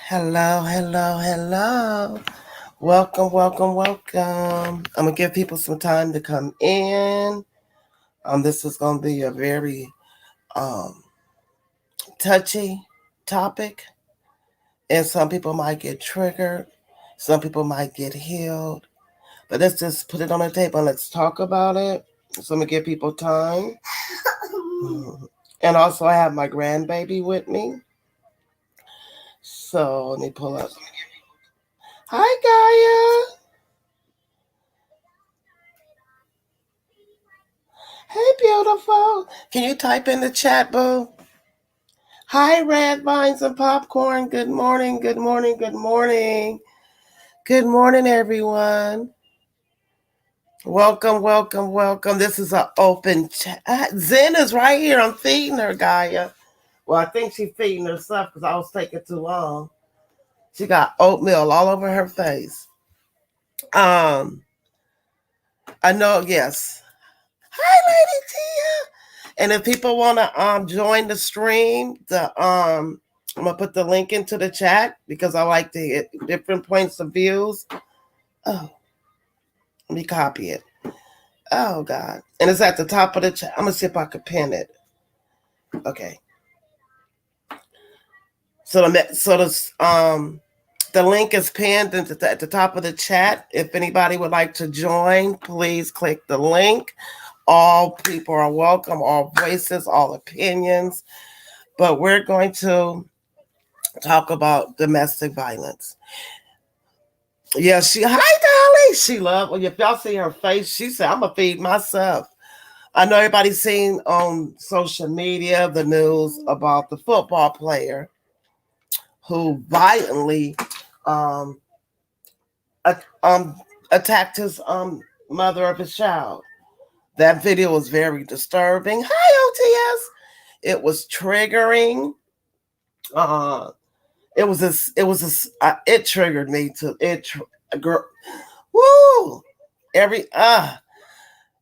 Hello, hello, hello. Welcome, welcome, welcome. I'm gonna give people some time to come in. This is gonna be a very touchy topic, and some people might get triggered, some people might get healed. But let's just put it on the table and let's talk about it. So I'm gonna give people time. And also I have my grandbaby with me. So let me pull up. Hi Gaia. Hey, beautiful. Can you type in the chat, boo? Hi, red vines and popcorn. Good morning, good morning, good morning. Good morning, everyone. Welcome, welcome, welcome. This is an open chat. Zen is right here. I'm feeding her, Gaia. Well, I think she's feeding herself because I was taking too long. She got oatmeal all over her face. I know, yes. Hi, Lady Tia. And if people want to join the stream, I'm gonna put the link into the chat because I like to get different points of views. Oh, let me copy it. Oh God, and it's at the top of the chat. I'm gonna see if I can pin it. Okay. The link is pinned at the top of the chat. If anybody would like to join, please click the link. All people are welcome, all voices, all opinions. But we're going to talk about domestic violence. Yeah, hi Dolly. She loved, well, if y'all see her face, she said, I'm gonna feed myself. I know everybody's seen on social media the news about the football player who violently um, um, attacked his mother of his child. That video was very disturbing. Hi, OTS. It was triggering. Uh, it triggered me to girl. Woo! Every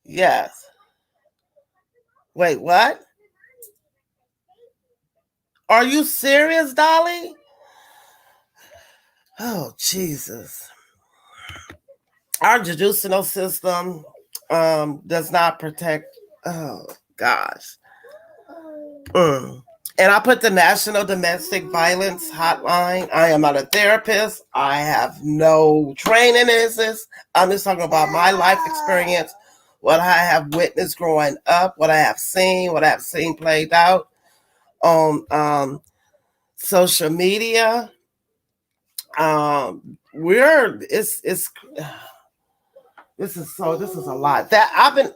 yes. Wait, what? Are you serious, Dolly? Oh Jesus! Our judicial system does not protect. Oh gosh. Mm. And I put the National Domestic Violence Hotline. I am not a therapist. I have no training in this. I'm just talking about my life experience, what I have witnessed growing up, what I have seen played out on social media. We're it's this is a lot that I've been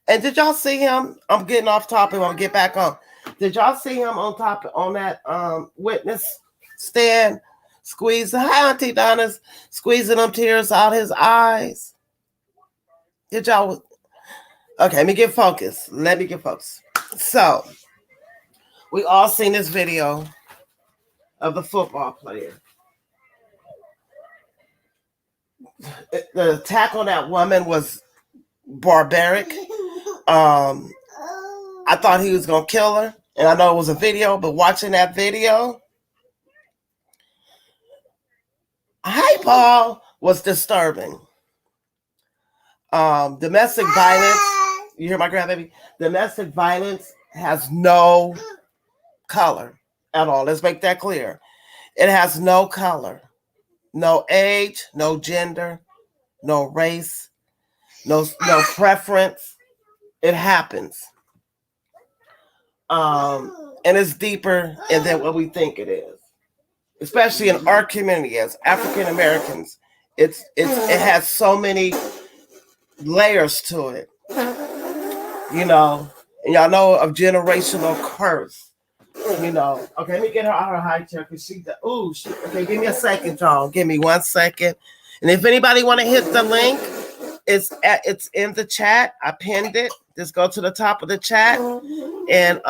and did y'all see him? I'm getting off topic. I'll get back on. Did y'all see him on that witness stand squeezing? Hi, Auntie Donna's squeezing them tears out his eyes. Did y'all? Okay, let me get focused. So we all seen this video of the football player. The attack on that woman was barbaric. I thought he was gonna kill her, and I know it was a video, but watching that video, hi Paul, was disturbing. Domestic violence. You hear my grandbaby? Domestic violence has no color at all. Let's make that clear. It has no color, no age, no gender, no race, no preference. It happens. And it's deeper than what we think it is, especially in our community as African Americans. It has so many layers to it, you know. And y'all know of generational curse, you know. Okay, let me get her out of her high chair because okay, give me a second, y'all. Give me 1 second. And if anybody want to hit the link, it's in the chat. I pinned it. Just go to the top of the chat. And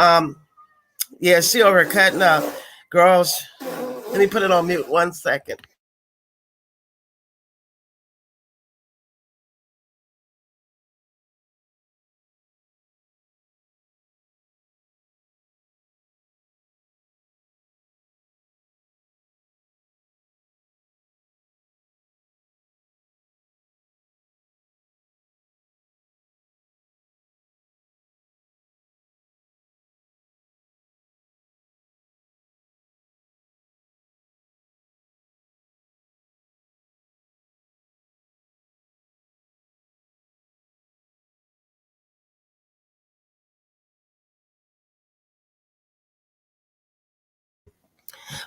yeah, she over here cutting up. Girls, let me put it on mute 1 second.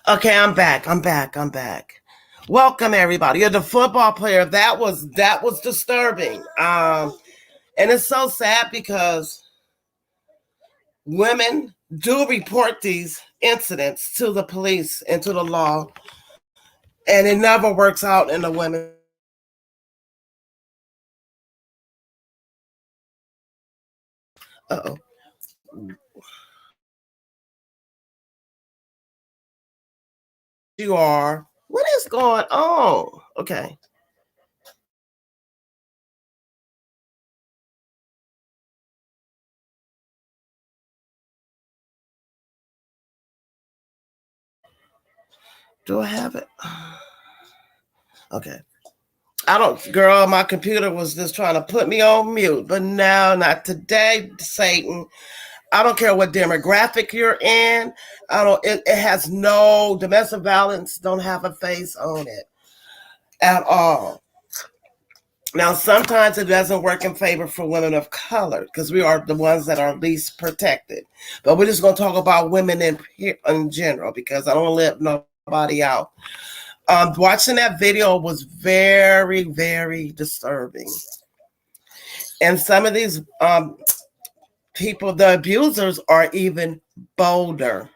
Okay, I'm back. I'm back. I'm back. Welcome everybody. You're the football player. That was disturbing. And it's so sad because women do report these incidents to the police and to the law, and it never works out in the women. Uh-oh. You are. What is going on? Okay. Do I have it? Okay. I don't, girl, my computer was just trying to put me on mute, but no, not today, Satan. I don't care what demographic you're in. It has no domestic violence, don't have a face on it at all. Now, sometimes it doesn't work in favor for women of color because we are the ones that are least protected. But we're just going to talk about women in general because I don't let nobody out. Watching that video was very, very disturbing. And some of these people, the abusers, are even bolder.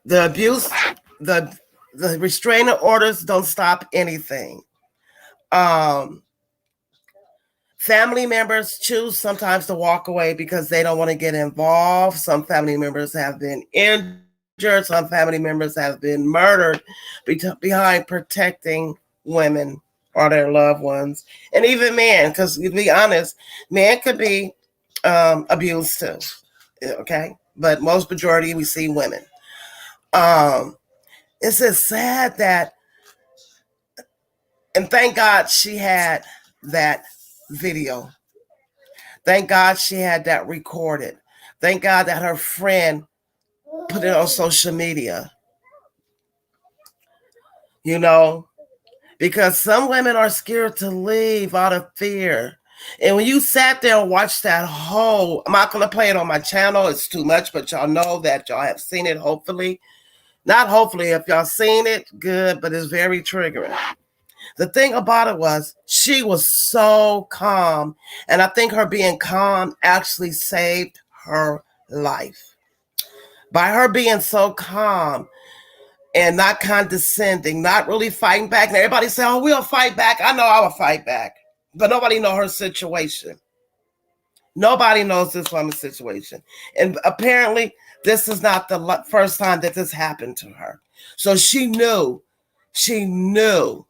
The abuse, the restraining orders don't stop anything. Family members choose sometimes to walk away because they don't want to get involved. Some family members have been injured. Some family members have been murdered behind protecting women or their loved ones, and even men. Because to be honest, men could be abused too. Okay, but most majority we see women. It's just sad that, and thank God she had that video. Thank God she had that recorded. Thank God that her friend put it on social media. You know, because some women are scared to leave out of fear. And when you sat there and watched that whole, I'm not going to play it on my channel. It's too much, but y'all know that y'all have seen it, hopefully. Not hopefully, if y'all seen it, good, but it's very triggering. The thing about it was she was so calm. And I think her being calm actually saved her life. By her being so calm and not condescending, not really fighting back. And everybody say, oh, we'll fight back. I know I will fight back. But nobody know her situation. Nobody knows this woman's situation. And apparently, this is not the first time that this happened to her. So she knew. She knew.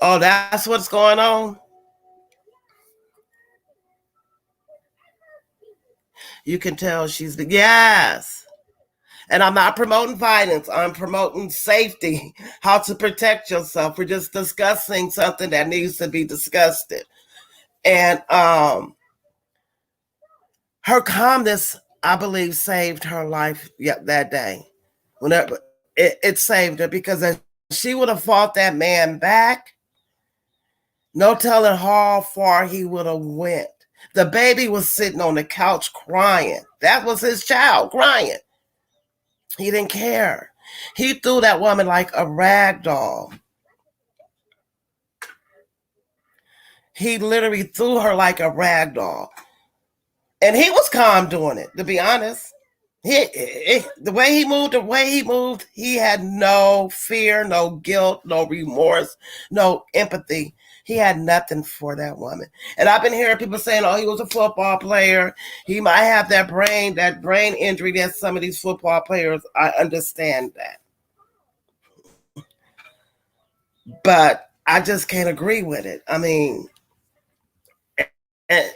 Oh, that's what's going on? You can tell she's the, yes. And I'm not promoting violence. I'm promoting safety, how to protect yourself. We're just discussing something that needs to be discussed. And her calmness, I believe, saved her life that day. Whenever it saved her, because if she would have fought that man back, no telling how far he would have went. The baby was sitting on the couch crying. That was his child crying. He didn't care. He threw that woman like a rag doll. He literally threw her like a rag doll. And he was calm doing it, to be honest. The way he moved, he had no fear, no guilt, no remorse, no empathy. He had nothing for that woman. And I've been hearing people saying, oh, he was a football player. He might have that brain injury that some of these football players, I understand that. But I just can't agree with it. I mean, and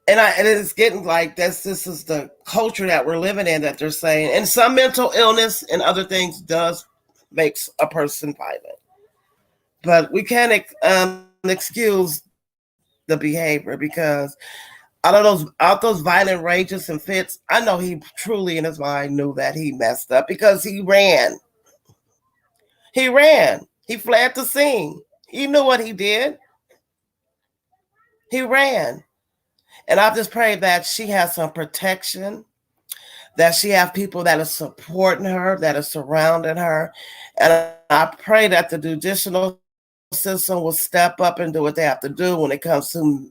it's getting like this is the culture that we're living in, that they're saying, and some mental illness and other things does makes a person violent, but we can't excuse the behavior, because out those violent rages and fits, I know he truly in his mind knew that he messed up, because he ran. He fled the scene. He knew what he did. He ran. And I just pray that she has some protection, that she have people that are supporting her, that are surrounding her. And I pray that the judicial system will step up and do what they have to do when it comes to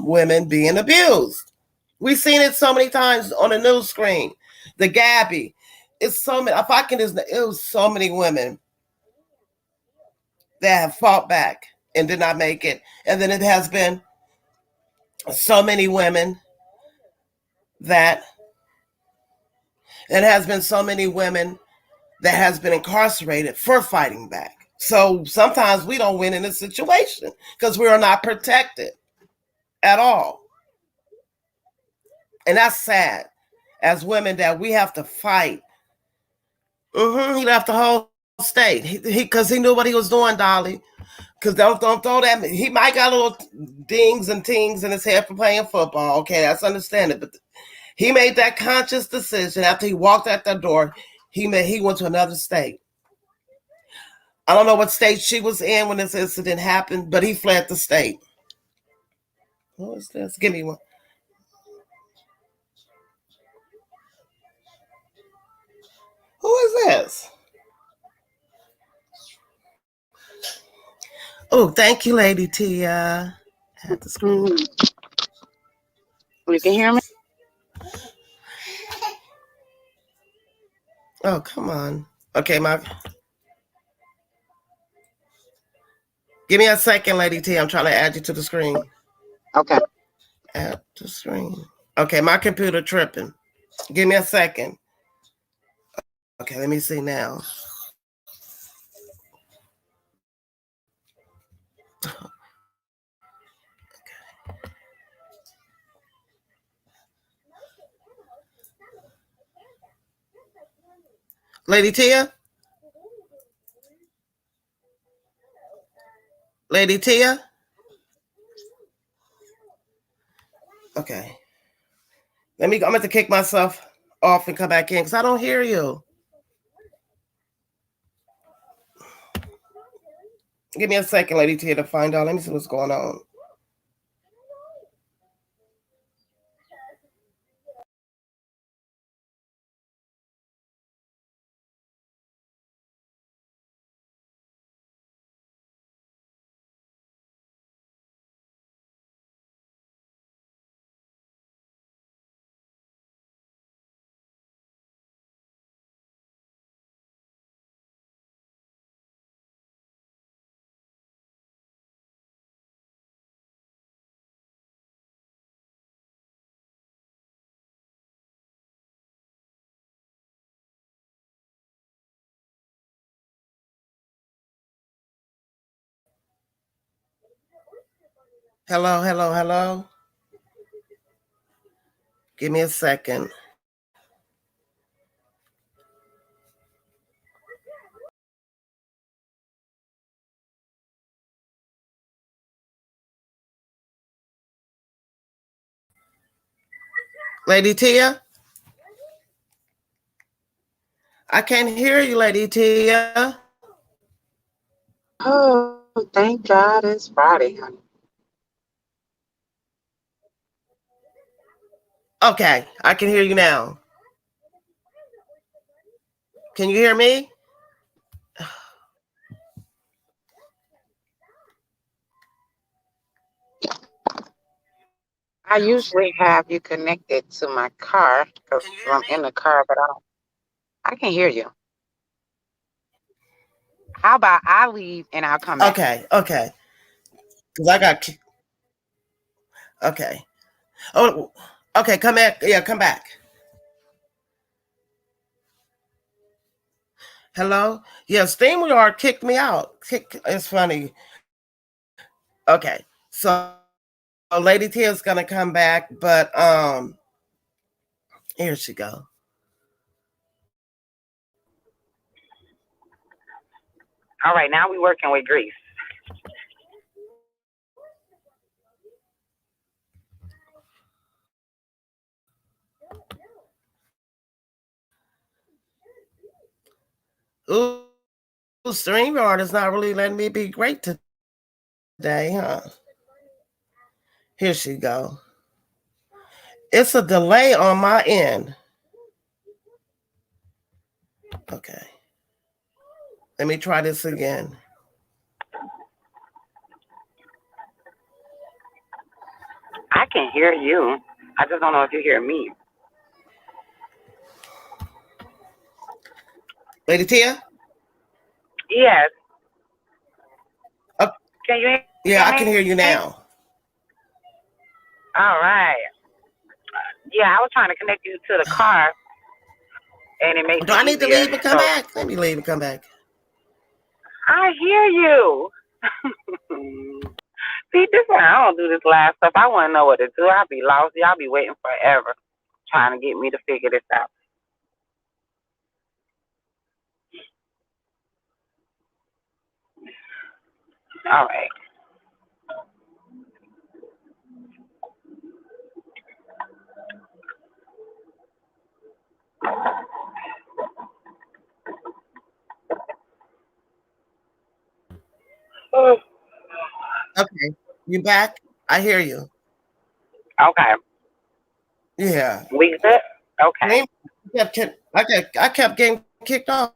women being abused. We've seen it so many times on the news screen. The Gabby. It's so many. If I can just, it was so many women that have fought back and did not make it. And then it has been so many women that it has been so many women that has been incarcerated for fighting back. So sometimes we don't win in this situation because we are not protected at all. And that's sad as women that we have to fight. He left the whole state because he knew what he was doing, Dolly. Because don't throw that. He might got little dings and tings in his head for playing football. Okay, that's understandable. But he made that conscious decision after he walked out that door. He went to another state. I don't know what state she was in when this incident happened, but he fled the state. What is this? Give me one. Who is this? Oh, thank you, Lady Tia. At the screen. You can hear me? Oh, come on. Okay, give me a second, Lady T. I'm trying to add you to the screen. Okay. Add the screen. Okay, my computer tripping. Give me a second. Okay, let me see now. Lady Tia? Lady Tia? Okay. I'm going to have to kick myself off and come back in because I don't hear you. Give me a second, Lady Tia, to find out. Let me see what's going on. Hello, hello, hello. Give me a second. Lady Tia? I can't hear you, Lady Tia. Oh, thank God it's Friday, honey. Okay, I can hear you now. Can you hear me? I usually have you connected to my car because I'm in the car, but I can hear you. How about I leave and I'll come back? Okay. Because I got. Okay. Oh, okay. Come back. Yeah, come back. Hello. Yeah, StreamYard kicked me out. It's funny. Okay, so Lady T is gonna come back, but here she go. All right, now we're working with Greece. Ooh, StreamYard is not really letting me be great today, huh? Here she go. It's a delay on my end. Okay. Let me try this again. I can hear you. I just don't know if you hear me. Lady Tia? Yes. Oh, Can you hear yeah, I me? can hear you now. All right. Yeah, I was trying to connect you to the car, and it makes Do it I need to easier. leave and come So back? Let me leave and come back. I hear you. See, this one, I don't do this last stuff. I want to know what to do. I'll be lost. Y'all be waiting forever trying to get me to figure this out. All right. Okay. You back? I hear you. Okay. Yeah. We good? Okay. I kept getting kicked off.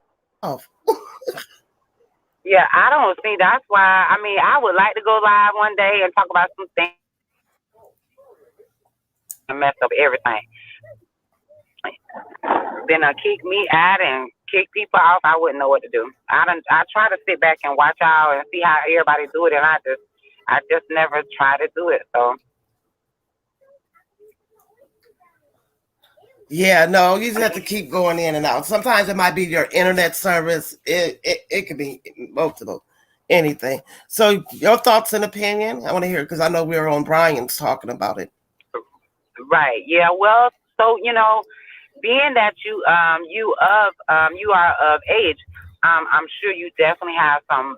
Yeah, I don't see. That's why. I mean, I would like to go live one day and talk about some things and mess up everything. Then kick me out and kick people off. I wouldn't know what to do. I try to sit back and watch out and see how everybody do it, and I just never try to do it. So Yeah, no, you just have to keep going in and out. Sometimes it might be your internet service. It could be multiple, anything. So your thoughts and opinion, I want to hear, because I know we were on Brian's talking about it. right, yeah. Well, so being that you are of age, I'm sure you definitely have some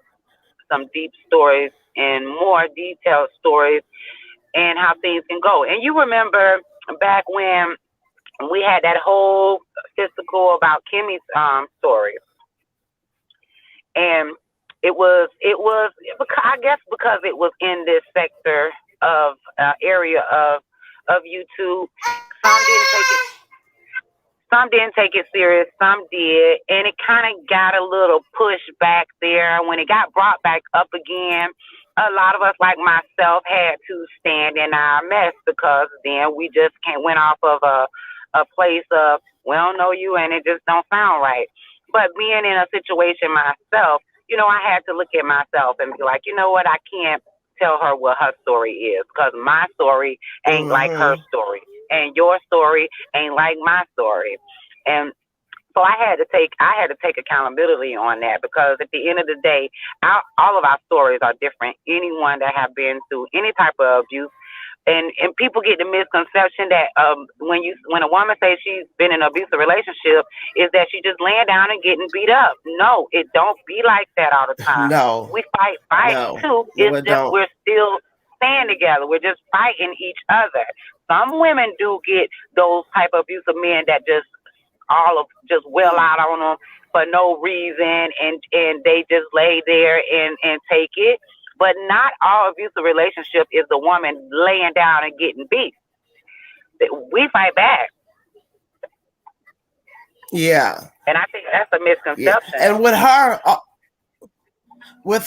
deep stories and more detailed stories and how things can go. And you remember back when we had that whole physical about Kimmy's story, and I guess because it was in this sector of area of YouTube, some didn't take it. Some didn't take it serious, some did, and it kind of got a little push back there. When it got brought back up again, a lot of us, like myself, had to stand in our mess because then we just can't went off of a place of we don't know you and it just don't sound right. But being in a situation myself, I had to look at myself and be like, you know what, I can't tell her what her story is because my story ain't like her story, and your story ain't like my story. And so I had to take accountability on that because at the end of the day, all of our stories are different. Anyone that have been through any type of abuse, and people get the misconception that when a woman says she's been in an abusive relationship, is that she just laying down and getting beat up. No, it don't be like that all the time. No. We fight too. No, It's just we're still staying together. We're just fighting each other. Some women do get those type of abusive men that just well out on them for no reason, and they just lay there and take it. But not all abusive relationship is the woman laying down and getting beat. We fight back. Yeah. And I think that's a misconception. Yeah. And with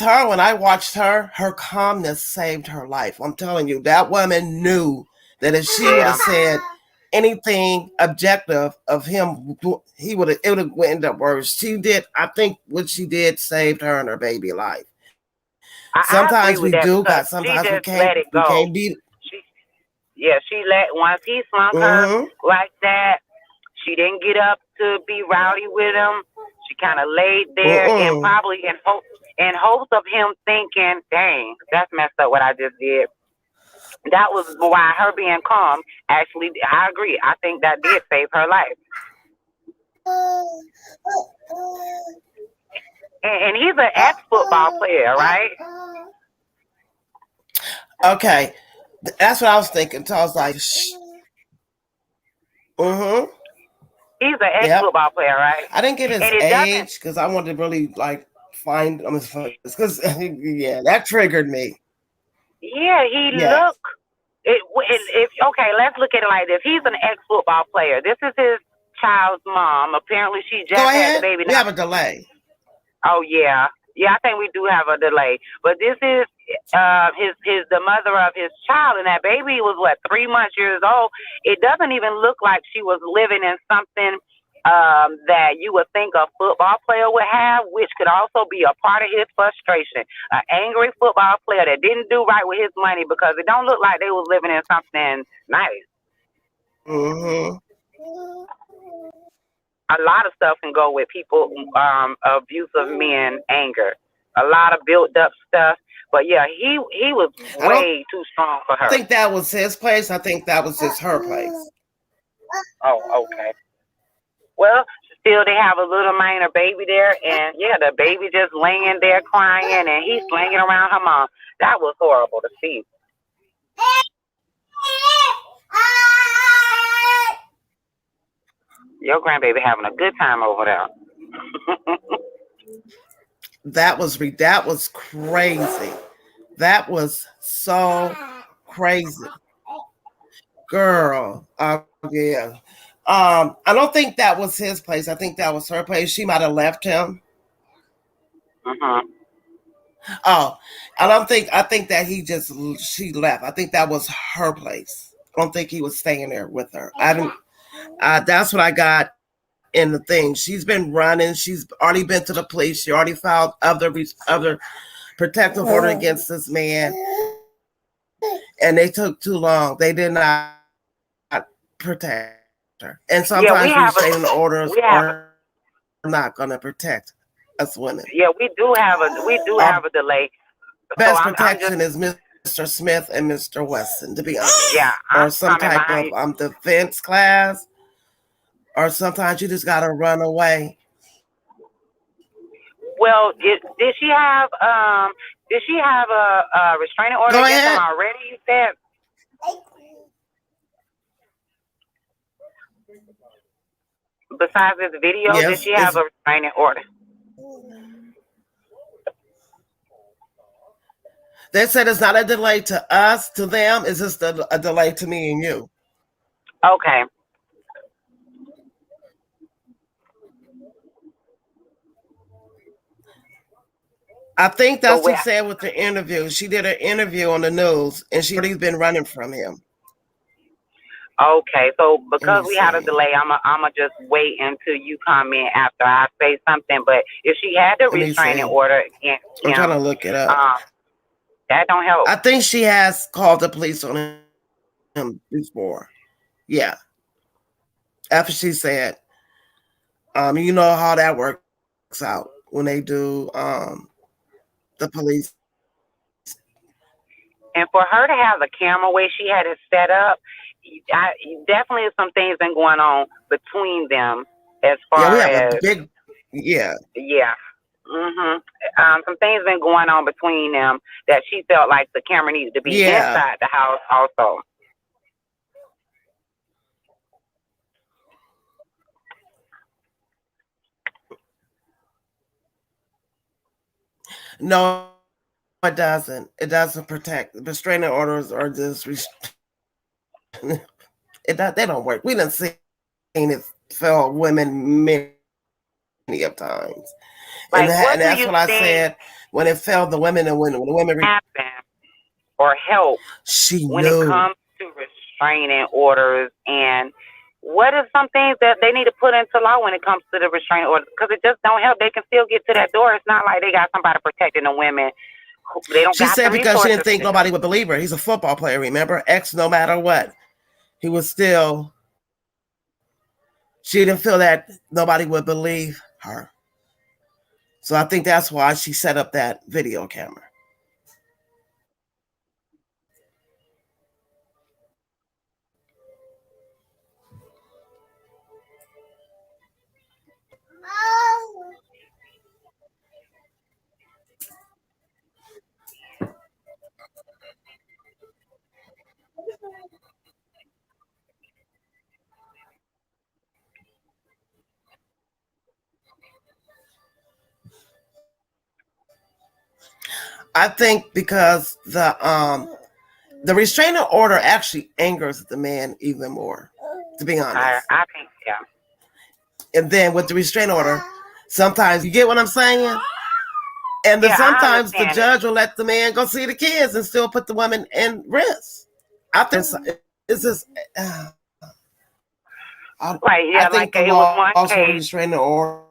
her, when I watched her calmness saved her life. I'm telling you, that woman knew that if she would have said anything objective of him, it would have ended up worse. She did. I think what she did saved her and her baby life. Sometimes we do, but sometimes we can't. Let it go. We can't beat. She let once he slunk her like that. She didn't get up to be rowdy with him. She kind of laid there and probably in hopes of him thinking, "Dang, that's messed up what I just did." That was why her being calm. Actually, I agree. I think that did save her life. And he's an ex-football player, right? Okay, that's what I was thinking. So I was like, He's an ex-football player, right? I didn't get his age because I wanted to really find him because that triggered me. Yeah, he Okay, let's look at it like this. He's an ex-football player. This is his child's mom. Apparently, she just Go had the ahead. baby. We have a delay. Oh yeah, I think we do have a delay. But this is the mother of his child, and that baby was what 3 months years old. It doesn't even look like she was living in something that you would think a football player would have, which could also be a part of his frustration. An angry football player that didn't do right with his money because it don't look like they was living in something nice. Mm-hmm. A lot of stuff can go with people, abusive men, anger. A lot of built up stuff. But yeah, he was way too strong for her. I think that was his place. I think that was just her place. Oh, okay. Well, still they have a little minor baby there, and yeah, the baby just laying there crying, and he's slinging around her mom. That was horrible to see. Your grandbaby having a good time over there. That was crazy. That was so crazy, girl. Yeah. I don't think that was his place. I think that was her place. She might have left him. Mm-hmm. Oh, I think that she left. I think that was her place. I don't think he was staying there with her. That's what I got in the thing. She's been running. She's already been to the police. She already filed other protective order against this man. And they took too long. They did not protect her. And sometimes restraining orders are not going to protect us women. Yeah, we do have a delay. Best protection is Mr. Smith and Mr. Weston, to be honest. Yeah, or some type of defense class, or sometimes you just gotta run away. Well, did she have a restraining order against him already? You said. Besides this video, yes, did she have a restraining order? They said it's not a delay to us, to them. It's just a delay to me and you. Okay. I think that's what she said with the interview. She did an interview on the news, and she's been running from him. Okay, so because we had a delay, I'ma just wait until you comment after I say something. But if she had the restraining order, I'm trying to look it up. That don't help. I think she has called the police on him before. Yeah. After she said, you know how that works out when they do the police. And for her to have the camera where she had it set up, definitely some things been going on between them as far as yeah. Mm-hmm. Some things been going on between them that she felt like the camera needed to be inside the house also. No, it doesn't. It doesn't protect. Restraining orders are just they don't work. We done seen it fail women many of times. Like, and that's what I said when it failed the women, and when the women happen or help when it comes to restraining orders, and what are some things that they need to put into law when it comes to the restraining orders? Because it just don't help. They can still get to that door. It's not like they got somebody protecting the women. They don't. She said because she didn't think nobody would believe her. He's a football player, remember? No matter what, he was still. She didn't feel that nobody would believe her. So I think that's why she set up that video camera. I think because the the restraining order actually angers the man even more, to be honest. I think, yeah. And then with the restraining order, sometimes you get what I'm saying? And then Yeah, I sometimes the understand it. judge will let the man go see the kids and still put the woman in risk. I think it's just, Right, I yeah, like think the it was one laws for case, restraining orders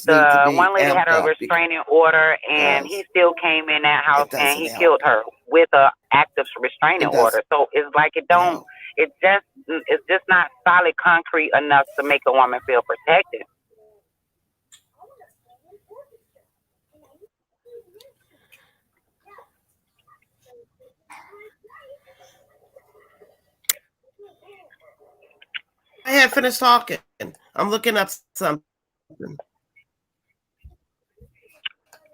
need to the be one lady had amped a up restraining order, and because he still came in that house it and doesn't he help. killed her with a active restraining It doesn't order. So it's like help. it's just not solid concrete enough to make a woman feel protected. I had finished talking. I'm looking up something.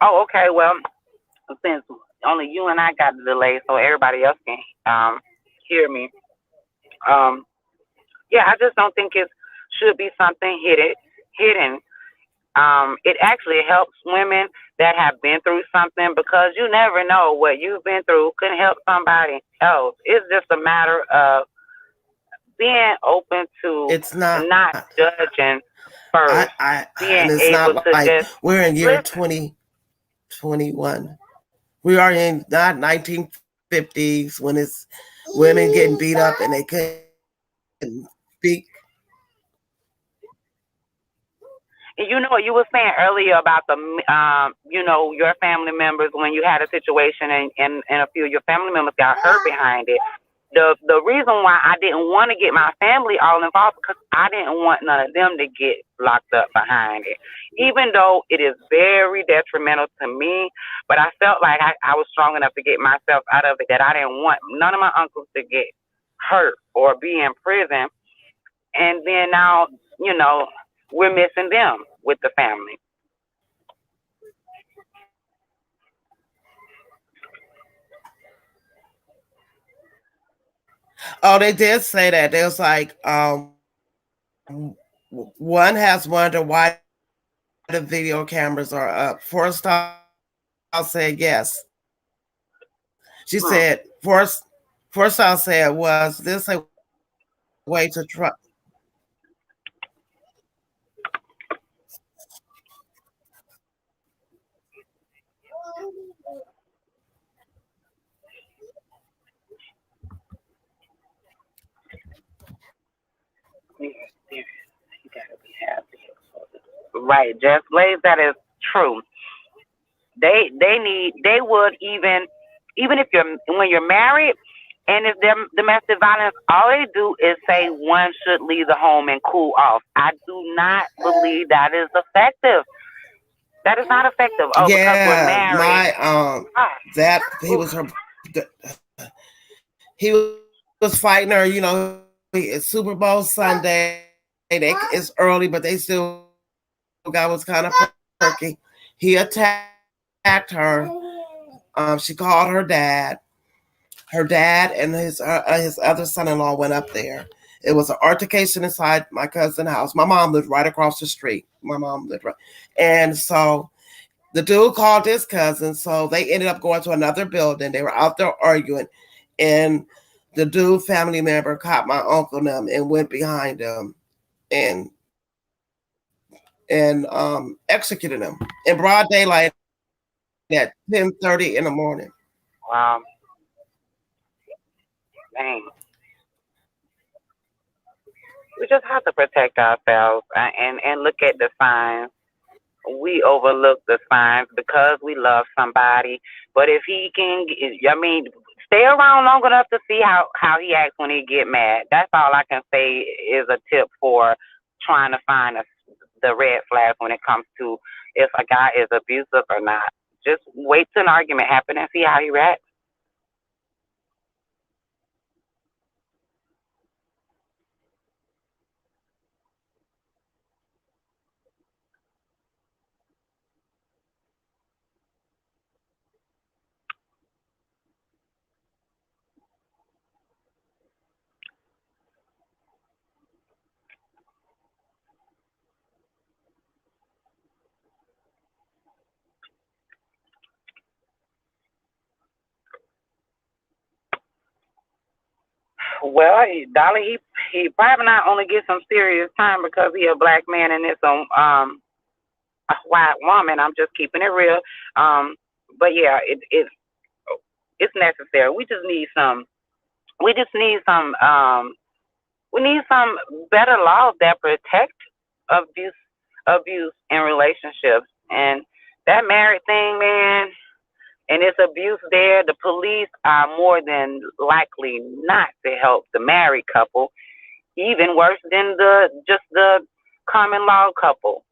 Oh, okay. Well, since only you and I got the delay, so everybody else can hear me. Um, yeah, I just don't think it should be something hidden. It actually helps women that have been through something because you never know what you've been through can help somebody else. It's just a matter of being open to It's not. not judging first, being And it's able not to like just we're in year listen. 2021. We are in not 1950s when it's women getting beat up and they couldn't speak. And you know what you were saying earlier about your family members when you had a situation and a few of your family members got hurt behind it. The reason why I didn't want to get my family all involved because I didn't want none of them to get locked up behind it. Even though it is very detrimental to me, but I felt like I was strong enough to get myself out of it that I didn't want none of my uncles to get hurt or be in prison. And then now, you know, we're missing them with the family. Oh, they did say that. They was like, one has wondered why the video cameras are up. Forrestal said yes. She Hmm. said, Forrestal said, was this a way to try? You gotta be happy. Right, Jeff Blaze, that is true. They would even if you're when you're married and if they're domestic violence, all they do is say one should leave the home and cool off. I do not believe that is effective. That is not effective. Oh, because we're Yeah, married. my Ah, that he oof. was her. He was fighting her. It's Super Bowl Sunday. It's early, but they still got was kind of perky. He attacked her. She called her dad. Her dad and his other son-in-law went up there. It was an altercation inside my cousin's house. My mom lived right across the street. My mom lived right, and so the dude called his cousin. So they ended up going to another building. They were out there arguing, and the dude family member caught my uncle and them and went behind them and executed him in broad daylight at 10:30 in the morning. Wow, dang. We just have to protect ourselves and look at the signs. We overlook the signs because we love somebody. But if he can, I mean, stay around long enough to see how he acts when he get mad. That's all I can say is a tip for trying to find the red flags when it comes to if a guy is abusive or not. Just wait till an argument happens and see how he reacts. Well, Dolly, he probably not only get some serious time because he a black man and it's a white woman. I'm just keeping it real. Um, but yeah, it's necessary. We just need some we need some better laws that protect abuse abuse in relationships. And that married thing, man, and it's abuse there, the police are more than likely not to help the married couple, even worse than the common law couple.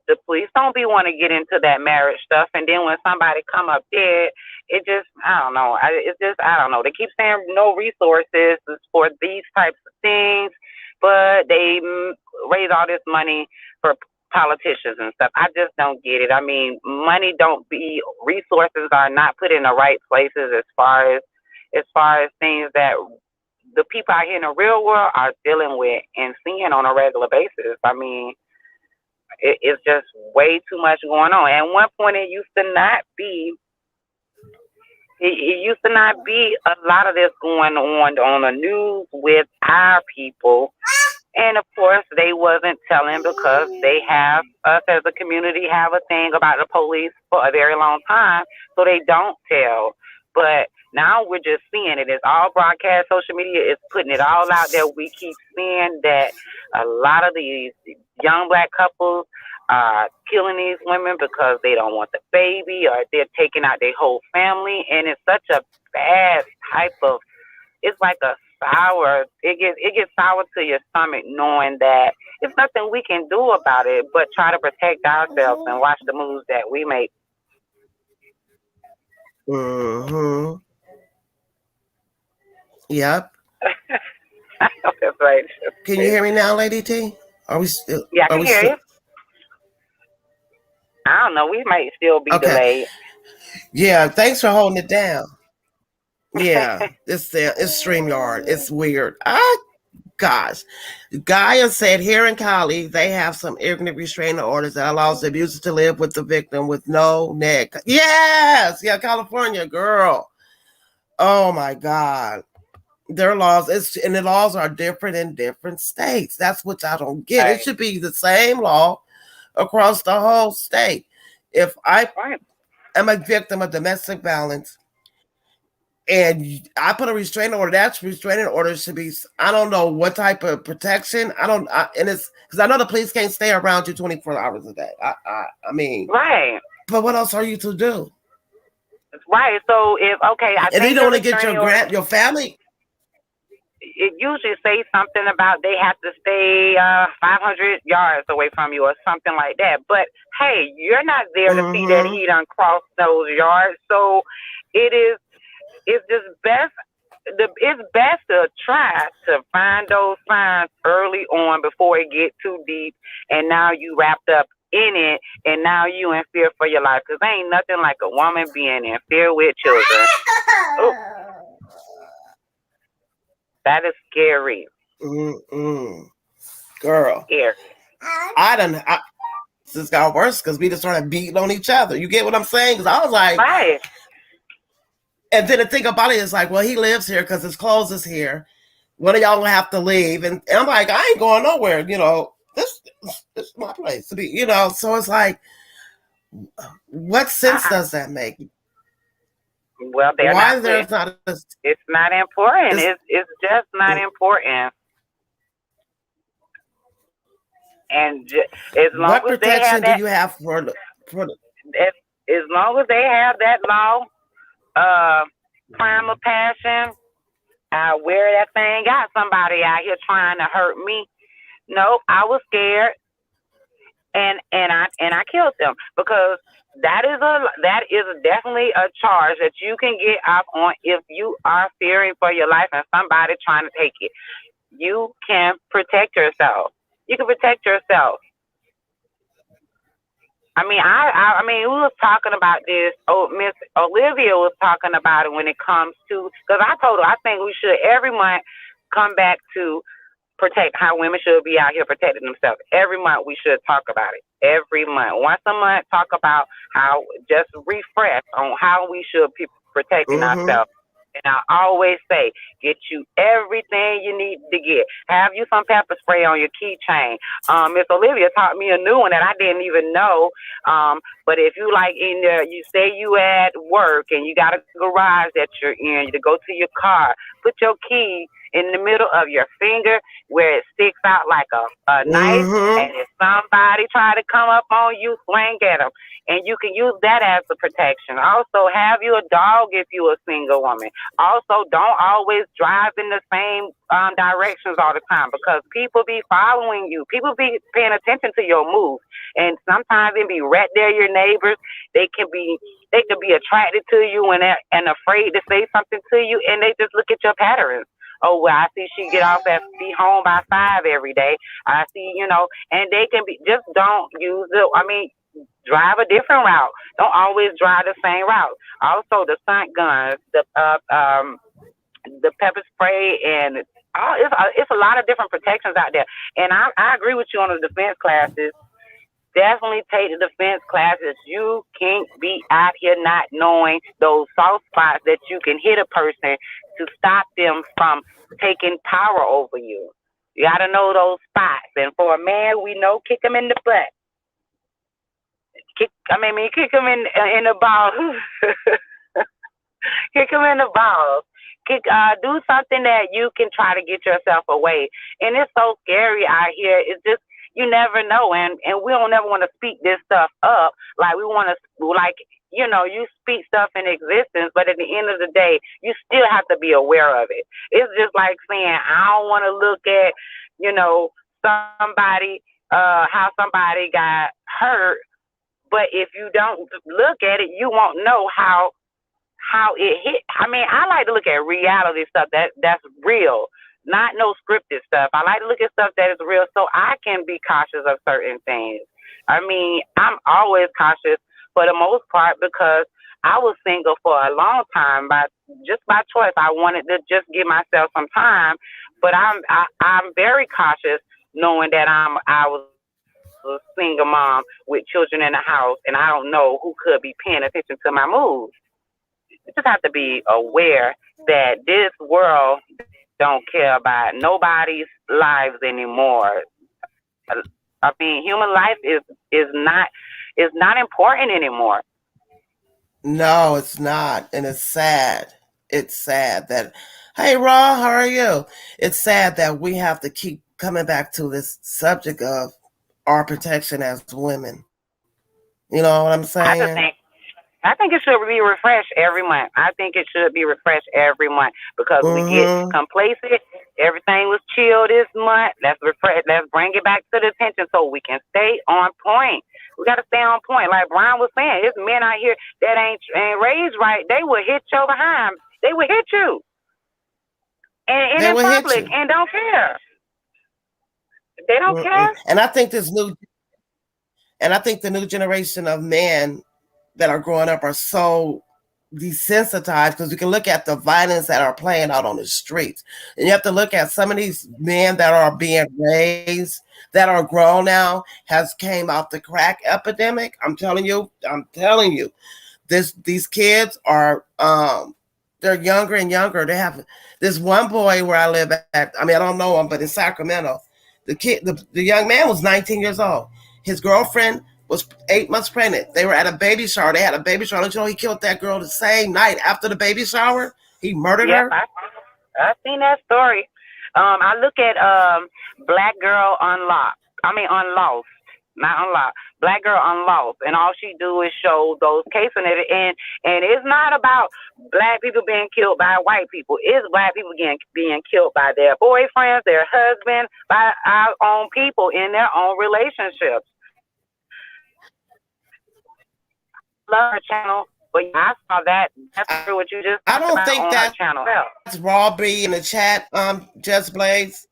The police don't be want to get into that marriage stuff, and then when somebody come up dead, it just I don't know. It's just I don't know. They keep saying no resources for these types of things, but they raise all this money for politicians and stuff. I just don't get it. I mean, money don't be resources are not put in the right places as far as things that the people out here in the real world are dealing with and seeing on a regular basis. I mean, it's just way too much going on. At one point, it used to not be. It used to not be a lot of this going on the news with our people, and of course, they wasn't telling because they have us as a community have a thing about the police for a very long time, so they don't tell. But now we're just seeing it. It's all broadcast. Social media is putting it all out there. We keep seeing that a lot of these young black couples are killing these women because they don't want the baby or they're taking out their whole family. And it's such a bad type of, it's like a sour, it gets sour to your stomach knowing that it's nothing we can do about it but try to protect ourselves and watch the moves that we make. Mm-hmm. Yep. That's right. Can you hear me now, Lady T? Are we still? Yeah, I Are can we hear still? you. I don't know. We might still be Okay. delayed. Yeah. Thanks for holding it down. Yeah. It's StreamYard. It's weird. Gosh. Gaia said here in Cali, they have some ignorant restraining orders that allows the abuser to live with the victim with no neck. Yes. Yeah. California, girl. Oh my God. Their laws, and the laws are different in different states. That's what I don't get. Right. It should be the same law across the whole state. If I Right. am a victim of domestic violence and I put a restraining order, that restraining order should be, I don't know what type of protection. And it's because I know the police can't stay around you 24 hours a day. I mean, Right. but what else are you to do? Right. So if I And think you don't want to the get restraining order, your family. it usually says something about they have to stay 500 yards away from you or something like that. But hey, you're not there to see that he done crossed those yards. So it's just best. It's best to try to find those signs early on before it get too deep, and now you wrapped up in it, and now you in fear for your life. Cause ain't nothing like a woman being in fear with children. Ooh, that is scary. Girl. Scary. This got worse because we just started beating on each other. You get what I'm saying? Because I was like, Right. And then the thing about it is like, well, he lives here because his clothes is here. One of y'all gonna have to leave, and I'm like, I ain't going nowhere. This is my place to be. So it's like, what sense does that make? Well, why there's not? It's not important. It's just not important. And as long what as they have protection that, do you have for the? as long as they have that law, crime of passion, I wear that thing. Got somebody out here trying to hurt me. No, I was scared, and I killed them because that is definitely a charge that you can get off on if you are fearing for your life and somebody trying to take it. You can protect yourself. You can protect yourself. I mean, we was talking about this. Oh, Miss Olivia was talking about it when it comes to, because I told her I think we should every month come back to protect how women should be out here protecting themselves. Every month we should talk about it. Every month, once a month, talk about how just refresh on how we should be protecting ourselves And I always say, get you everything you need to get. Have you some pepper spray on your keychain. Miss Olivia taught me a new one that I didn't even know. But if you like in there, you say you at work and you got a garage that you're in, to go to your car, put your key in the middle of your finger where it sticks out like a knife. Mm-hmm. And if somebody try to come up on you, swing at them. And you can use that as a protection. Also, have you a dog if you're a single woman. Also, don't always drive in the same directions all the time, because people be following you. People be paying attention to your moves. And sometimes it be right there, your neighbors. They can be attracted to you and afraid to say something to you, and they just look at your patterns. Oh, well, I see she get off at be home by 5 every day. I see, and they can be, just don't use drive a different route. Don't always drive the same route. Also, the stunt guns, the pepper spray, and it's a lot of different protections out there. And I agree with you on the defense classes. Definitely take the defense classes. You can't be out here not knowing those soft spots that you can hit a person to stop them from taking power over you. You got to know those spots. And for a man, we know, kick him in the butt. Kick him in the balls. Kick him in the balls. Do something that you can try to get yourself away. And it's so scary out here. It's just, you never know. And we don't ever want to speak this stuff up. Like, we want to, you speak stuff in existence, but at the end of the day, you still have to be aware of it. It's just like saying, I don't want to look at, somebody, how somebody got hurt. But if you don't look at it, you won't know how it hit. I like to look at reality stuff that's real, not no scripted stuff. I like to look at stuff that is real so I can be cautious of certain things. I'm always cautious for the most part because I was single for a long time by choice. I wanted to just give myself some time, but I'm very cautious knowing that I was a single mom with children in the house, and I don't know who could be paying attention to my moves. You just have to be aware that this world don't care about nobody's lives anymore. Human life is not important anymore. No, it's not, and it's sad. It's sad that, hey, Ra, how are you? It's sad that we have to keep coming back to this subject of our protection as women. You know what I'm saying? I think it should be refreshed every month. Because we get complacent. Everything was chill this month. Let's refresh. Let's bring it back to the attention so we can stay on point. We got to stay on point. Like Brian was saying, there's men out here that ain't raised right. They will hit you behind. They will hit you. And in public and don't care. They don't care. And I think the new generation of men that are growing up are so desensitized because you can look at the violence that are playing out on the streets. And you have to look at some of these men that are being raised, that are grown now, has came out the crack epidemic. I'm telling you, these kids are, they're younger and younger. They have this one boy where I live at, I don't know him, but in Sacramento, the young man was 19 years old. His girlfriend was 8 months pregnant. They were at a baby shower. They had a baby shower. Don't you know he killed that girl the same night after the baby shower? He murdered her. I've seen that story. I look at Black Girl Unlocked. Unlost. Not Unlocked. Black Girl Unlost. And all she do is show those cases in it. And it's not about black people being killed by white people. It's black people being killed by their boyfriends, their husbands, by our own people in their own relationships. Love her channel, but I saw that. That's true what you just I don't think that channel. That's Raw B in the chat, Just Blaze.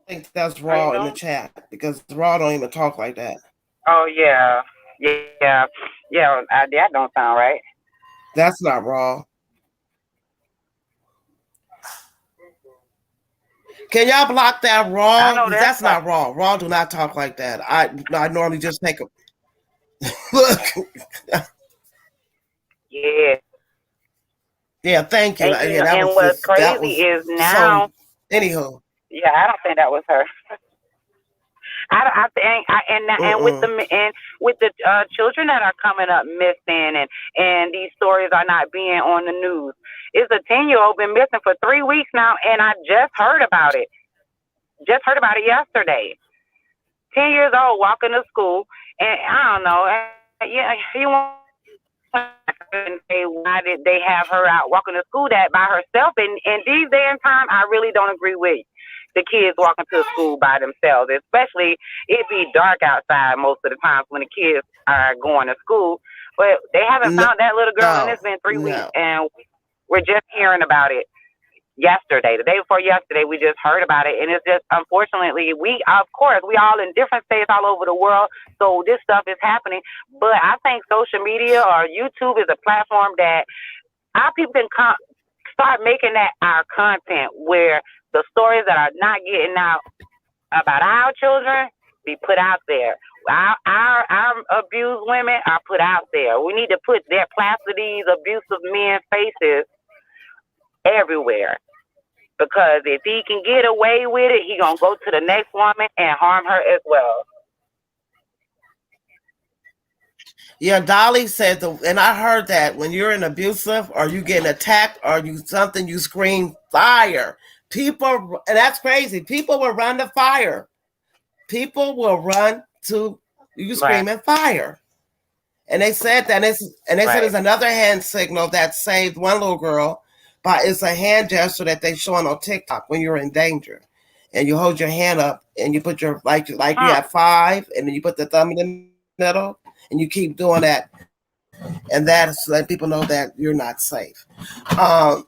I think that's Raw in the chat because Raw don't even talk like that. Oh yeah. That don't sound right. That's not Raw. Can y'all block that Raw? That's not Raw. Raw do not talk like that. I normally just take a look. Yeah. Yeah, thank you. And Yeah, that and was what's just that crazy was is so. now, Anywho, yeah, I don't think that was her. I think, and with mm-mm. the children that are coming up missing, and these stories are not being on the news. It's a 10-year-old been missing for 3 weeks now, and I just heard about it. Just heard about it yesterday. 10 years old, walking to school, and I don't know. Yeah, you want to say why did they have her out walking to school that by herself? And these day and time, I really don't agree with the kids walking to school by themselves. Especially it be dark outside most of the times when the kids are going to school. But they haven't No, found that little girl, and no, it's been 3 weeks, no. and we're just hearing about it yesterday, the day before yesterday. We just heard about it, and it's just, unfortunately, of course, we all in different states all over the world, so this stuff is happening. But I think social media or YouTube is a platform that our people can start making that our content, where the stories that are not getting out about our children be put out there. Our abused women are put out there. We need to put their plaster these abusive men's faces everywhere. Because if he can get away with it, he gonna go to the next woman and harm her as well. Yeah, Dolly said and I heard that when you're in abusive or you getting attacked or you scream fire. People, and that's crazy. People will run to fire. People will run to you screaming fire. And they said that they said there's another hand signal that saved one little girl, but it's a hand gesture that they showing on TikTok when you're in danger. And you hold your hand up and you put your like you have 5, and then you put the thumb in the middle and you keep doing that. And that's let people know that you're not safe. I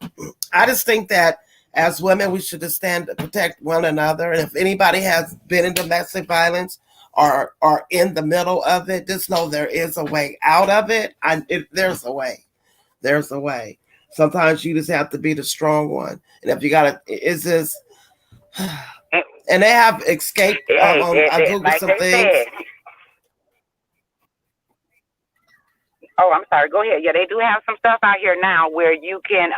just think that as women, we should just stand to protect one another. And if anybody has been in domestic violence or are in the middle of it, just know there is a way out of it. There's a way. There's a way. Sometimes you just have to be the strong one. And if you got to, and they have escaped. I Googled like some things. Said. Oh, I'm sorry. Go ahead. Yeah, they do have some stuff out here now where you can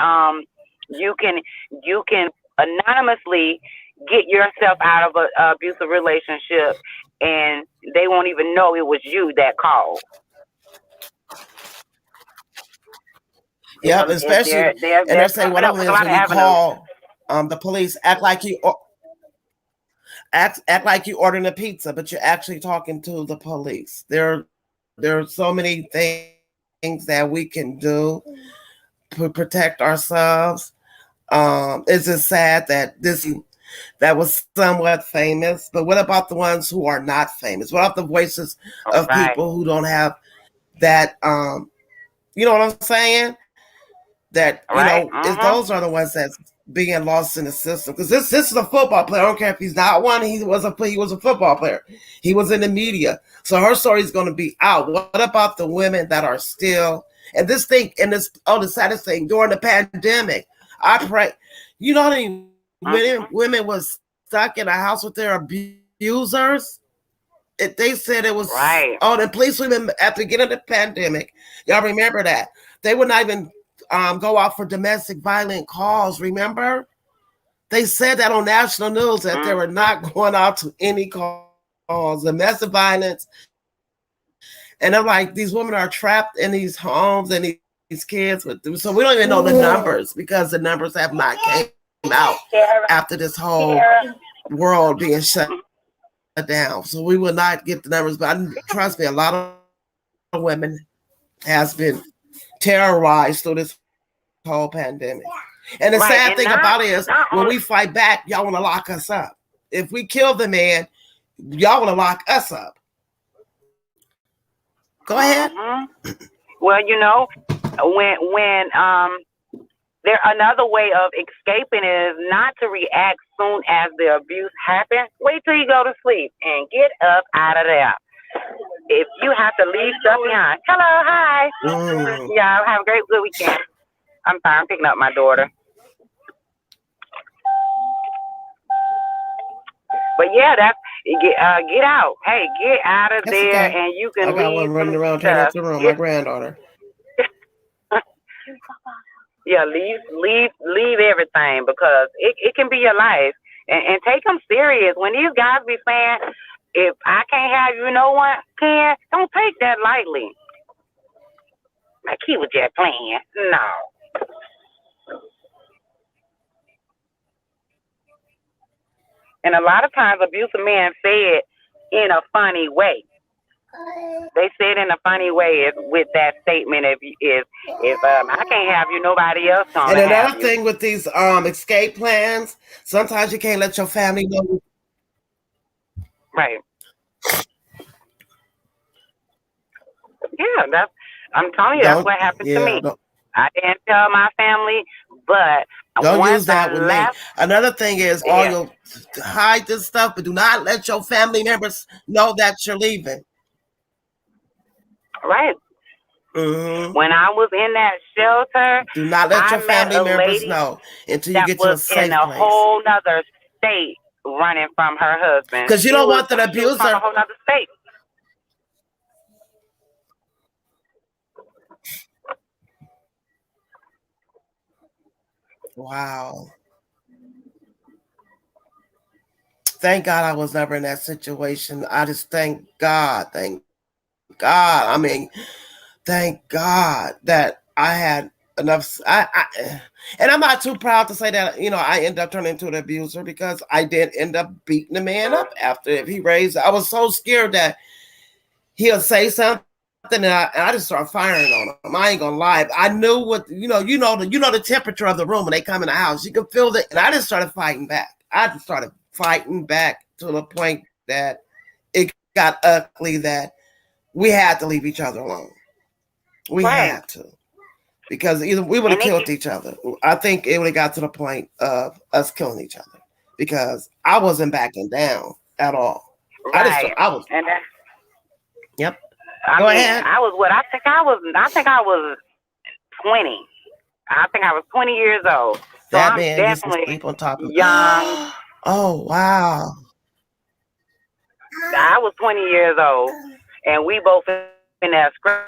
anonymously get yourself out of an abusive relationship, and they won't even know it was you that called. Yep, especially and they're saying what happens when you call the police, act like you ordering a pizza, but you're actually talking to the police. There are so many things that we can do to protect ourselves. It's just sad that that was somewhat famous, but what about the ones who are not famous? What about the voices of people who don't have that? You know what I'm saying? That those are the ones that's being lost in the system. Because this is a football player. I don't care if he's not one. He was a football player. He was in the media, so her story is going to be out. What about the women that are still? And this thing, and the saddest thing during the pandemic, I pray. You know how many women was stuck in a house with their abusers? They said it was the police women after getting the pandemic. Y'all remember that they would not even go out for domestic violent calls. Remember, they said that on national news that they were not going out to any calls, domestic violence. And they're like, these women are trapped in these homes and these kids with them. So we don't even know the numbers because the numbers have not came out after this whole world being shut down. So we will not get the numbers. But trust me, a lot of women has been terrorized through this whole pandemic. And the sad thing about it is when we fight back, y'all want to lock us up. If we kill the man, y'all want to lock us up. Go ahead. Well, when there another way of escaping is not to react soon as the abuse happens. Wait till you go to sleep and get up out of there. If you have to leave stuff behind. Hello, hi. Yeah, have a good weekend. I'm sorry, I'm picking up my daughter. But yeah, that's get out. Hey, get out of there, and you can I got leave one running around trying to room. My granddaughter. Yeah, leave everything because it can be your life, and take them serious. When these guys be saying, if I can't have you, no one can, don't take that lightly. Like he was just playing. No. And a lot of times abusive men say it in a funny way. They say it in a funny way with that statement. If I can't have you, nobody else And gonna have another you. thing with these escape plans, sometimes you can't let your family know. Right. Yeah, I'm telling you, that's Don't what happened to me. don't, I didn't tell my family, but don't once use I that with me. left, Another thing is all yeah, your hide this stuff, but do not let your family members know that you're leaving. right. Hmm. When I was in that shelter, Do not let I your met family a members lady know until you that get to was a in safe a place. whole nother state running from her husband. Because you She don't was want the she was from a abuser. whole nother state. Wow. Thank God I was never in that situation. I just thank God. Thank God. I mean, thank God that I had enough. And I'm not too proud to say that, I ended up turning into an abuser because I did end up beating the man up after if he raised. I was so scared that he'll say something. And I just started firing on him. I ain't gonna lie. I knew what the temperature of the room when they come in the house. You can feel it, and I just started fighting back. I just started fighting back to the point that it got ugly that we had to leave each other alone. We Right. had to because either we would have And it killed each other. I think it would have got to the point of us killing each other because I wasn't backing down at all. right. I was. And that, Yep. I Go mean, ahead. I was what I think I was 20. I think I was 20 years old. So That I'm man used to definitely sleep on top of me. young. Oh wow. I was 20 years old, and we both in that scrap.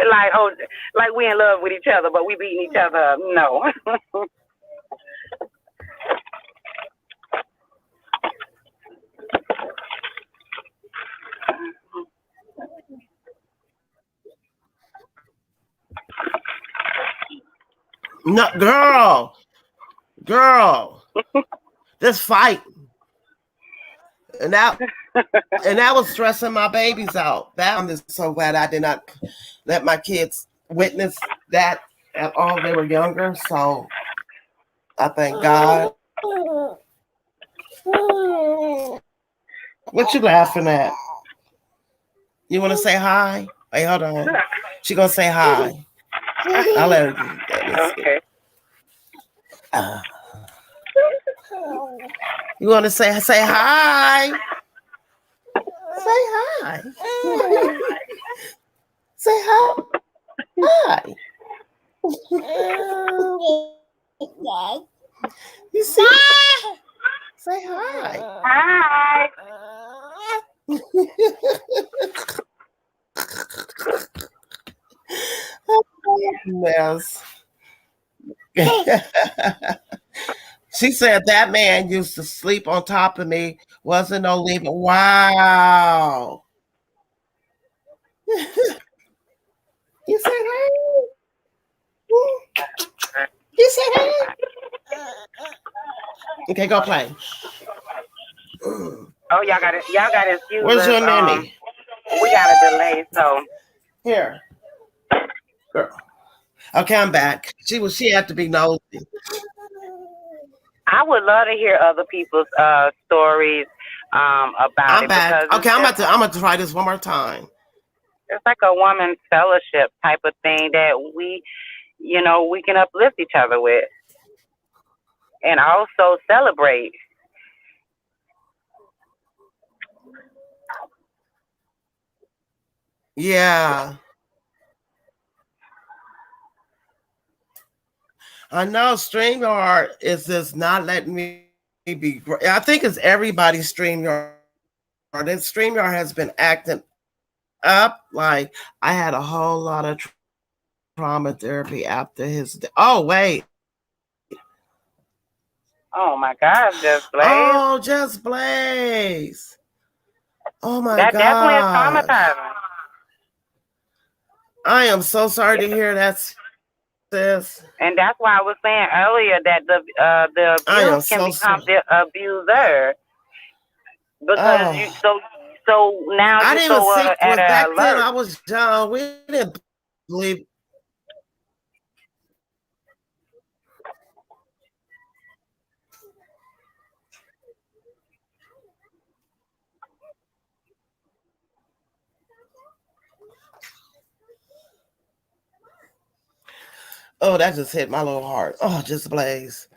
Like, oh, like we in love with each other, but we beating each other up. No. No, girl, this fight, and that was stressing my babies out. That I'm just so glad I did not let my kids witness that at all. They were younger, so I thank God. What you laughing at? You want to say hi? Hey, hold on. She gonna say hi. I'll let her. Let me see. Okay. Uh, you want to say hi? Say hi. Say hi. Hi. You see? Say hi. Hi. Mess. She said that man used to sleep on top of me. Wasn't no leaving. Wow. You said hi. You said hi. Okay, go play. Oh, y'all got to excuse Where's us. your nanny? We got a delay, so Here, girl. Okay, I'm back. She had to be nosy. I would love to hear other people's stories about I'm it back. because Okay, I'm about to try this one more time. it's like a woman's fellowship type of thing that we can uplift each other with and also celebrate. Yeah. I know StreamYard is just not letting me be great. I think it's everybody's StreamYard. This StreamYard has been acting up. Like I had a whole lot of trauma therapy after his oh wait. Oh my God, Just Blaze. Oh, Just Blaze. Oh my That definitely is gosh. traumatizing. I am so sorry to Yeah. hear that, sis. And that's why I was saying earlier that the I abuse am can so become sorry. the abuser because Oh, so now I you didn't even so see at was an back then alert. I was young. We didn't believe. Oh, that just hit my little heart. Oh, Just Blaze.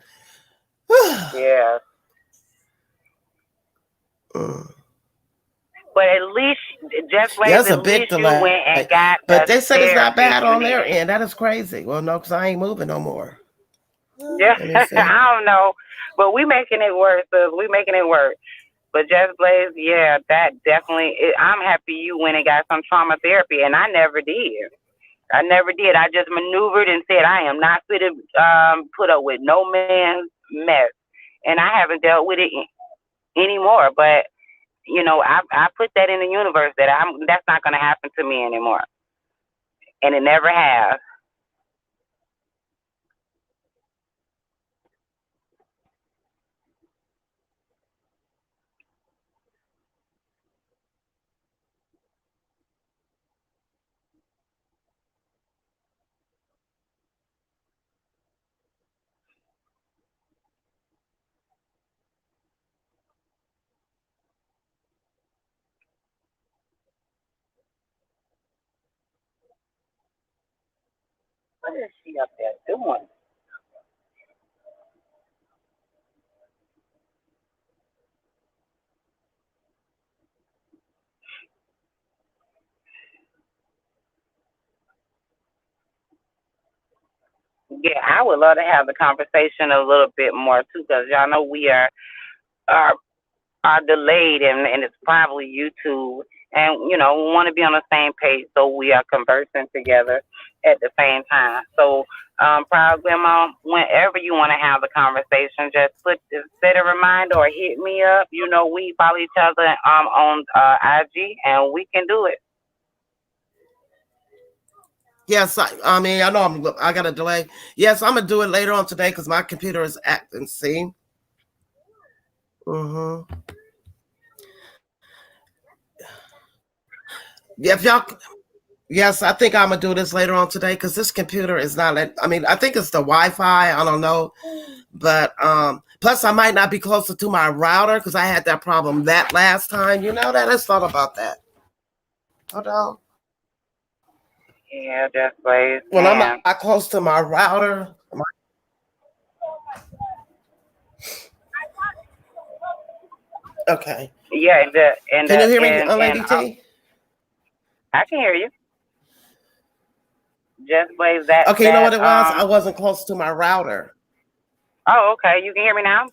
Yeah. Mm. But at least Just Yeah, Blaze, it's a at big least you delay. went and got But the they said it's not therapy bad you on their needed. end. That is crazy. Well, no, because I ain't moving no more. Yeah, Let me see. I don't know, but we making it worse. We making it worse. But Just Blaze, yeah, that definitely. I'm happy you went and got some trauma therapy, and I never did. I never did. I just maneuvered and said I am not fit to put up with no man's mess, and I haven't dealt with it anymore. But I put that in the universe that that's not going to happen to me anymore, and it never has. What is she up there doing? Yeah, I would love to have the conversation a little bit more too, because y'all know we are are delayed, and it's probably YouTube, and we want to be on the same page, so we are conversing together at the same time. So, proud grandma, whenever you want to have the conversation, just set a reminder or hit me up. We follow each other on IG, and we can do it. Yes, I mean, I know I got a delay. Yes, I'm gonna do it later on today because my computer is acting. See. Mm-hmm. Yeah, if y'all. Yes, I think I'm gonna do this later on today because this computer is not. I mean, I think it's the Wi-Fi. I don't know, but plus I might not be closer to my router because I had that problem that last time. You know that. Let's thought about that. Hold on. Yeah, just ways, When I'm man. not close to my router. Okay. Yeah, Can you hear me, and Lady T? I can hear you. Just ways that Okay, you know that what it was? I um. wasn't close to my router. Oh, okay. You can hear me now.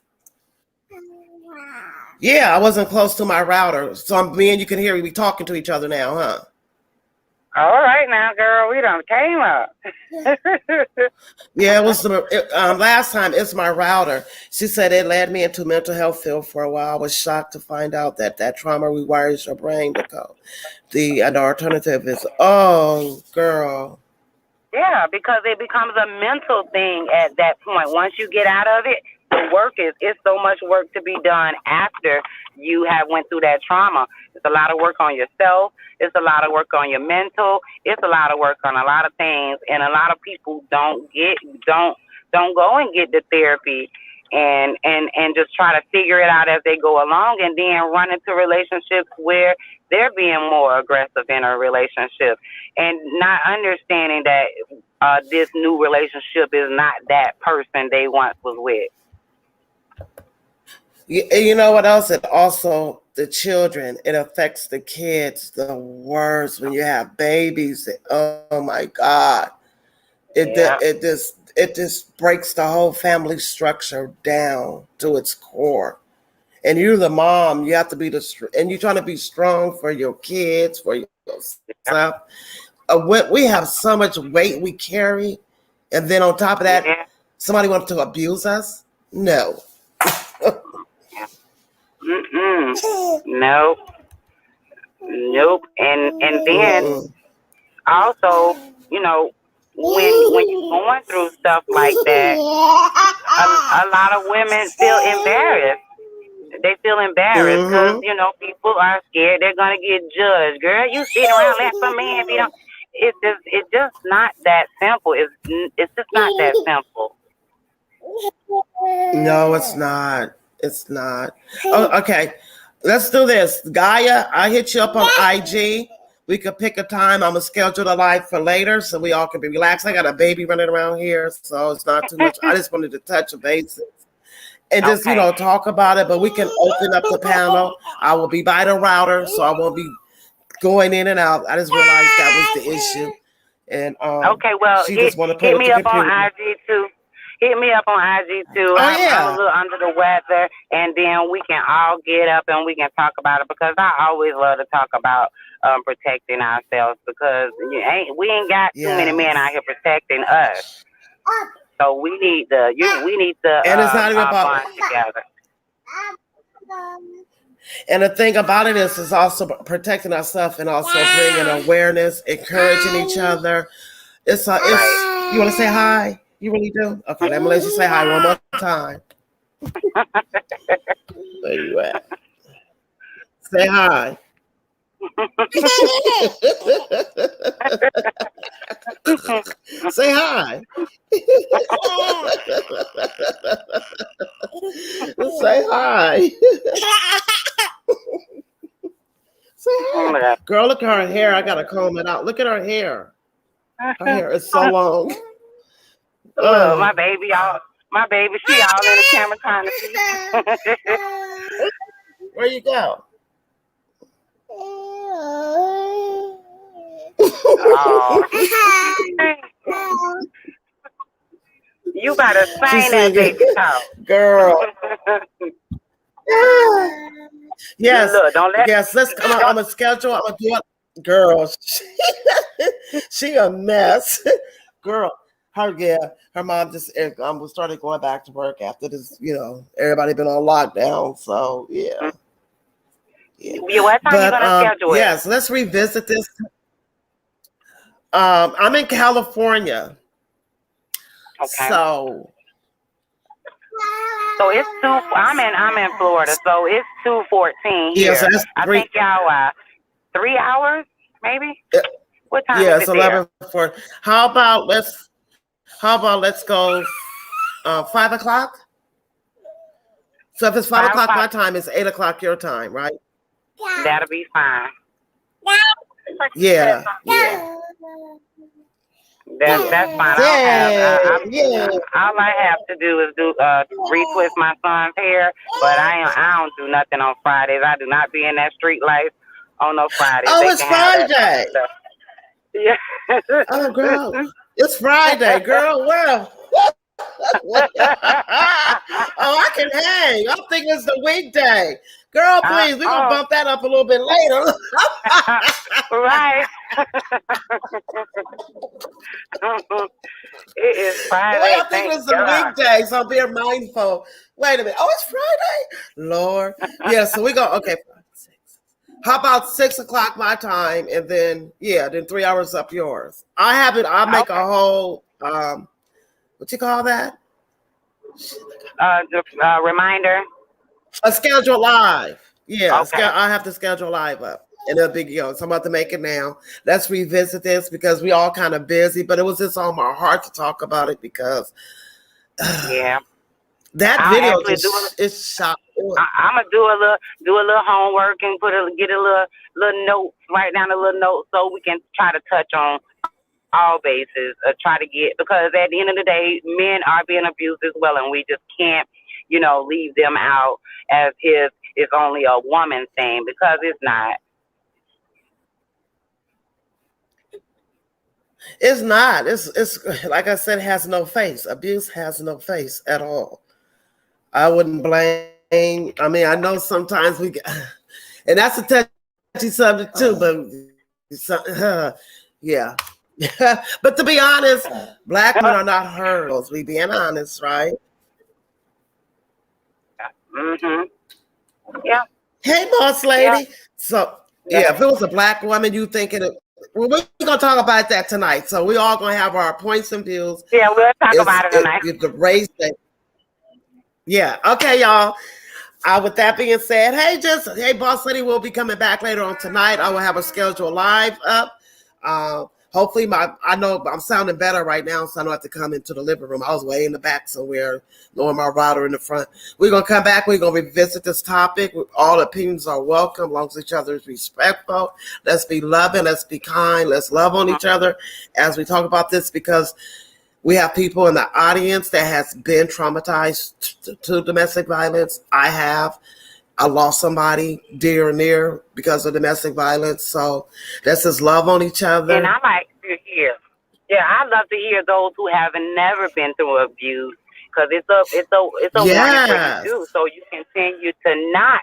Yeah, I wasn't close to my router. So me and you can hear me talking to each other now, huh? All right, now, girl, we done came up. Yeah, it was last time. It's my router. She said it led me into mental health field for a while. I was shocked to find out that trauma rewires your brain to go. The alternative is, oh, girl. Yeah, because it becomes a mental thing at that point. Once you get out of it, the work it's so much work to be done after you have went through that trauma. It's a lot of work on yourself. It's a lot of work on your mental. It's a lot of work on a lot of things, and a lot of people don't go and get the therapy and just try to figure it out as they go along, and then run into relationships where they're being more aggressive in a relationship and not understanding that this new relationship is not that person they once was with. You know what else? It also the children. It affects the kids the worst when you have babies. Oh my God! Yeah, It just breaks the whole family structure down to its core. And you're the mom. You have to be and you're trying to be strong for your kids, for yeah, yourself. we have so much weight we carry, and then on top of that, Yeah. somebody wants to abuse us. No. Nope. Nope. And then Mm-mm. also, you know, when you're going through stuff like that, a lot of women feel embarrassed. They feel embarrassed because, Mm-hmm. you know, people are scared they're gonna get judged. Girl, you sitting around letting some man beat on. It's just not that simple. It's just not that simple. No, it's not. It's not. Oh, okay. Let's do this. Gaia, I hit you up on IG. We could pick a time. I'm gonna schedule the live for later so we all can be relaxed. I got a baby running around here, so it's not too much. I just wanted to touch a basics and just, Okay. talk about it, but we can open up the panel. I will be by the router, so I won't be going in and out. I just realized that was the issue. And Okay, well, she just want to play hit with me the up on computer. IG too. Hit me up on IG too. Oh I'm a yeah. little under the weather, and then we can all get up and we can talk about it because I always love to talk about protecting ourselves because we ain't got too many men out Yes. here protecting us. So we need to And it's not even about. bond together. And the thing about it is, it's also protecting ourselves and also bringing awareness, encouraging each other. It's you want to say hi? You really do? Okay, let me let you say hi one more time. Where you at? Say hi. Say hi. Say hi. Say hi. Girl, look at her hair. I gotta comb it out. Look at her hair. Her hair is so long. Look, my baby, she all in the camera trying to see. Where you go? Oh. You gotta sing that baby talk. Girl. Yes. Look, don't let. Yes, let's come on. I'm gonna schedule. I'm gonna do it. Girl, she a mess. Girl, her mom just started going back to work after this, everybody been on lockdown. So yeah. What time you gonna schedule it? Yes, let's revisit this. I'm in California. Okay. So it's I'm in Florida, so it's 2:14 here. Yeah, so that's I think y'all 3 hours, maybe. What time yeah, is it's it 11:04. How about let's go 5 o'clock? So if it's 5 o'clock my time, it's 8 o'clock your time, right? That'll be fine. Yeah. That's fine. All I have to do is retwist my son's hair, but I don't do nothing on Fridays. I do not be in that street life on no Fridays. Oh, it's Friday. Yeah. Oh, girl, it's Friday, girl. Well. Oh, I can hang. I'm thinking it's the weekday. Girl, please, we're going to bump that up a little bit later. Right. It is Friday. Wait, I think it's a weekday, so I'm being mindful. Wait a minute. Oh, it's Friday? Lord. Yeah, so we go, okay. How about 6 o'clock my time, and then 3 hours up yours. I'll make a whole, what you call that? Reminder. A schedule live. Yeah, okay. I have to schedule live up. And it'll be, so I'm about to make it now. Let's revisit this because we all kind of busy, but it was just on my heart to talk about it because that video is shot. I'm gonna do a little homework and get a little note, write down a little note so we can try to touch on all bases. Try to get, because at the end of the day, men are being abused as well, and we just can't, leave them out as if it's only a woman thing, because it's not. It's not. It's like I said, it has no face. Abuse has no face at all. I wouldn't blame. I mean, I know sometimes we get, and that's a touchy subject too, but Yeah. But to be honest, black women are not heroes. We being honest, right? Mhm. Yeah. Hey, boss Yeah. lady. So Yeah. yeah, if it was a black woman, you thinking it, well, we're gonna talk about that tonight. So we all gonna have our points and views. Yeah. We'll talk It's about it it, tonight. it the race thing. Yeah. Okay, y'all. With that being said, hey, boss lady, will be coming back later on tonight. I will have a schedule live up. Hopefully, I know I'm sounding better right now, so I don't have to come into the living room. I was way in the back somewhere, knowing my router in the front. We're gonna come back. We're gonna revisit this topic. All opinions are welcome, as long as each other is respectful. Let's be loving. Let's be kind. Let's love on each other as we talk about this, because we have people in the audience that has been traumatized to domestic violence. I lost somebody dear and near because of domestic violence. So let's just love on each other. And I like to hear. Yeah, I love to hear those who haven't never been through abuse, because it's a warning for you too, so you continue to not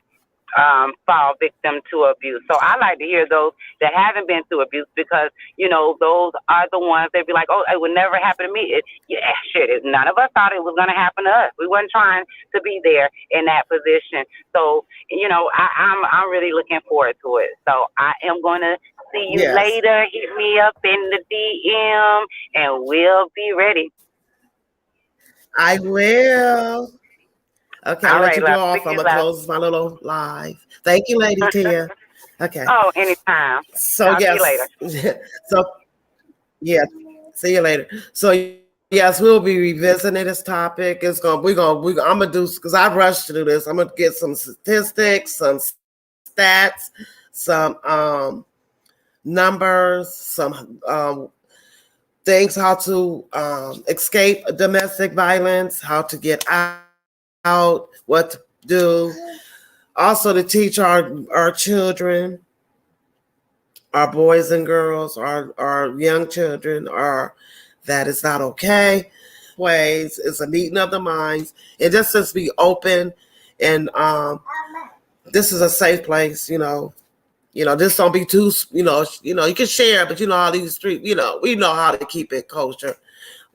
fall victim to abuse. So I like to hear those that haven't been through abuse, because those are the ones that be like, oh, it would never happen to me. None of us thought it was going to happen to us. We weren't trying to be there in that position. So I'm really looking forward to it. So I am going to see you later. Hit me up in the DM and we'll be ready. I will. Okay, I'll let you go off. I'm going to close my little live. Thank you, Lady Tia. Okay. Oh, anytime. So, I'll yes. see you later. So, yeah. See you later. So, yes, we'll be revisiting this topic. I'm gonna do, because I rushed to do this. I'm gonna get some statistics, some stats, some numbers, some things, how to escape domestic violence, how to get out, what to do. Also to teach our children, our boys and girls, our young children, that it's not okay. Ways, it's a meeting of the minds, and just be open, and this is a safe place. This don't be too. You can share, but how these streets. We know how to keep it kosher.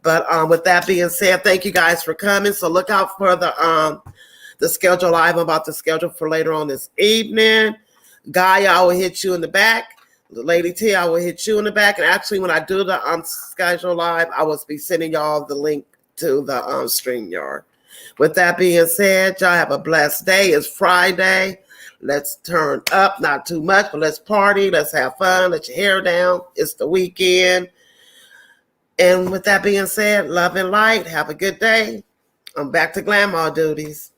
But with that being said, thank you guys for coming. So look out for the schedule live. I'm about to schedule for later on this evening. Gaia, I will hit you in the back. Lady T, I will hit you in the back. And actually, when I do the schedule live, I will be sending y'all the link to the StreamYard. With that being said, y'all have a blessed day. It's Friday. Let's turn up, not too much, but let's party. Let's have fun. Let your hair down. It's the weekend. And with that being said, love and light. Have a good day. I'm back to grandma duties.